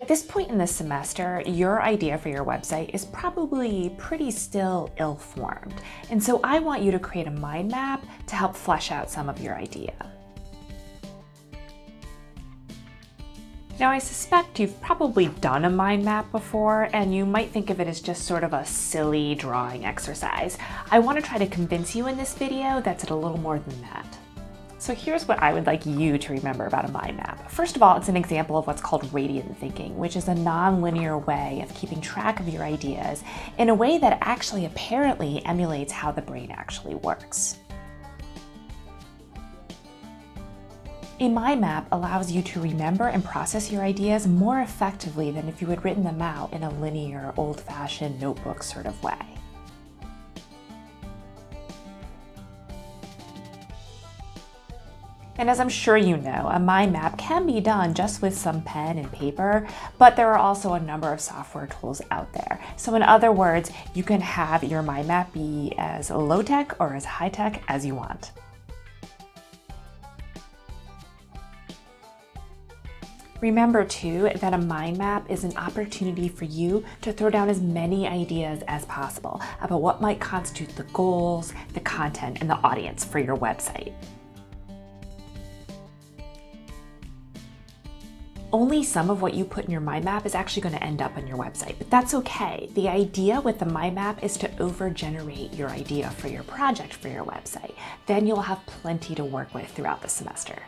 At this point in the semester, your idea for your website is probably pretty still ill-formed, and so I want you to create a mind map to help flesh out some of your idea. Now, I suspect you've probably done a mind map before, and you might think of it as just sort of a silly drawing exercise. I want to try to convince you in this video that it's a little more than that. So here's what I would like you to remember about a mind map. First of all, it's an example of what's called radiant thinking, which is a non-linear way of keeping track of your ideas in a way that actually apparently emulates how the brain actually works. A mind map allows you to remember and process your ideas more effectively than if you had written them out in a linear, old-fashioned notebook sort of way. And as I'm sure you know, a mind map can be done just with some pen and paper, but there are also a number of software tools out there. So in other words, you can have your mind map be as low-tech or as high-tech as you want. Remember too that a mind map is an opportunity for you to throw down as many ideas as possible about what might constitute the goals, the content, and the audience for your website. Only some of what you put in your mind map is actually going to end up on your website, but that's okay. The idea with the mind map is to over-generate your idea for your project for your website. Then you'll have plenty to work with throughout the semester.